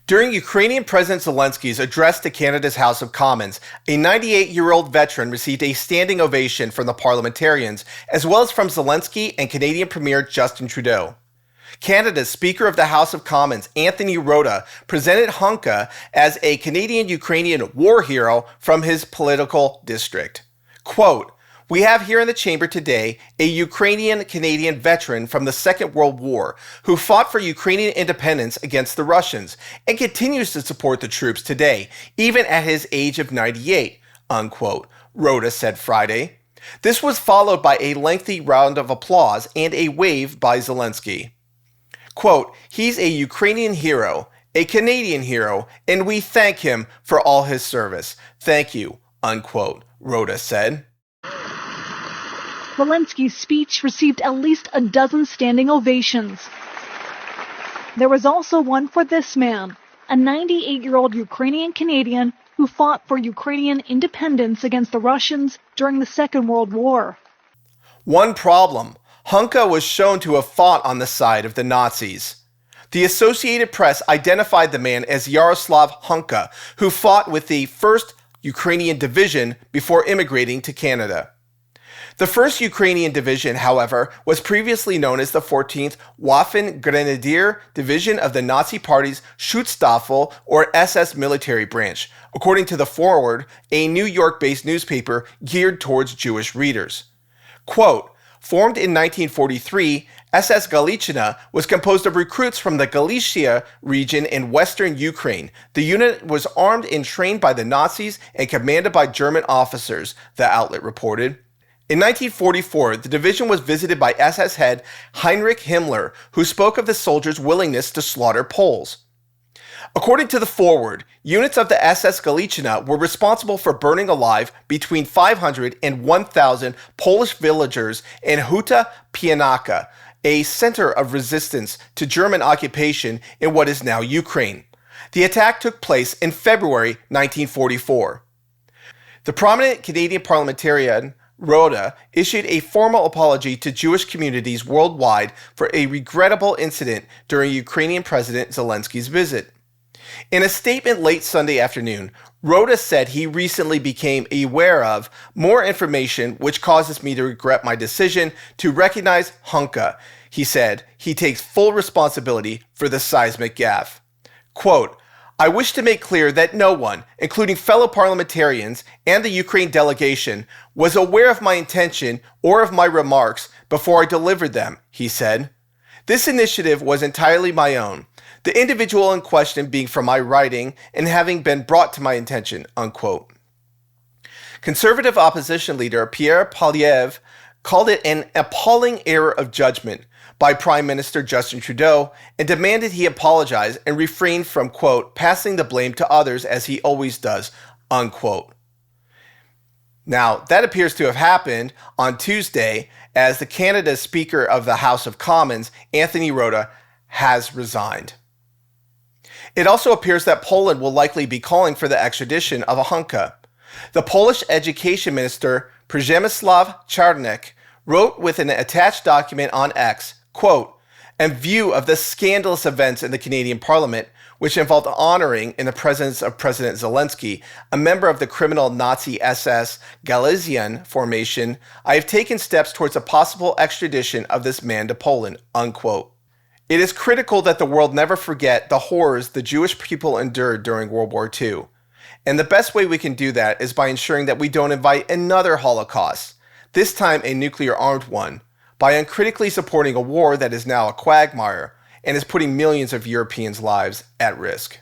During Ukrainian President Zelensky's address to Canada's House of Commons, a 98-year-old veteran received a standing ovation from the parliamentarians, as well as from Zelenskyy and Canadian Premier Justin Trudeau. Canada's Speaker of the House of Commons, Anthony Rota, presented Hunka as a Canadian-Ukrainian war hero from his political district. Quote, "We have here in the chamber today a Ukrainian-Canadian veteran from the Second World War who fought for Ukrainian independence against the Russians and continues to support the troops today, even at his age of 98, unquote, Rota said Friday. This was followed by a lengthy round of applause and a wave by Zelenskyy. Quote, "He's a Ukrainian hero, a Canadian hero, and we thank him for all his service. Thank you," unquote, Rota said. Zelenskyy's speech received at least a dozen standing ovations. There was also one for this man, a 98-year-old Ukrainian Canadian who fought for Ukrainian independence against the Russians during the Second World War. One problem: Hunka was shown to have fought on the side of the Nazis. The Associated Press identified the man as Yaroslav Hunka, who fought with the 1st Ukrainian Division before immigrating to Canada. The 1st Ukrainian Division, however, was previously known as the 14th Waffen Grenadier Division of the Nazi Party's Schutzstaffel or SS military branch, according to The Forward, a New York-based newspaper geared towards Jewish readers. Quote, "Formed in 1943, SS Galiciana was composed of recruits from the Galicia region in western Ukraine. The unit was armed and trained by the Nazis and commanded by German officers," the outlet reported. In 1944, the division was visited by SS head Heinrich Himmler, who spoke of the soldiers' willingness to slaughter Poles. According to The Forward, units of the SS Galiciana were responsible for burning alive between 500 and 1,000 Polish villagers in Huta Pianaka, a center of resistance to German occupation in what is now Ukraine. The attack took place in February 1944. The prominent Canadian parliamentarian Rota issued a formal apology to Jewish communities worldwide for a regrettable incident during Ukrainian President Zelensky's visit. In a statement late Sunday afternoon, Rota said he recently became aware of more information which causes me to regret my decision to recognize Hunka. He said he takes full responsibility for the seismic gaffe. Quote, "I wish to make clear that no one, including fellow parliamentarians and the Ukraine delegation, was aware of my intention or of my remarks before I delivered them," he said. "This initiative was entirely my own, the individual in question being from my writing and having been brought to my attention," unquote. Conservative opposition leader Pierre Poilievre called it an appalling error of judgment by Prime Minister Justin Trudeau and demanded he apologize and refrain from, quote, "passing the blame to others as he always does," unquote. Now, that appears to have happened on Tuesday as the Canada's Speaker of the House of Commons, Anthony Rota, has resigned. It also appears that Poland will likely be calling for the extradition of Hunka. The Polish Education Minister, Przemysław Czarnek, wrote with an attached document on X, quote, "In view of the scandalous events in the Canadian Parliament, which involved honoring in the presence of President Zelenskyy, a member of the criminal Nazi SS Galician formation, I have taken steps towards a possible extradition of this man to Poland," unquote. It is critical that the world never forget the horrors the Jewish people endured during World War II. And the best way we can do that is by ensuring that we don't invite another Holocaust, this time a nuclear-armed one, by uncritically supporting a war that is now a quagmire and is putting millions of Europeans' lives at risk.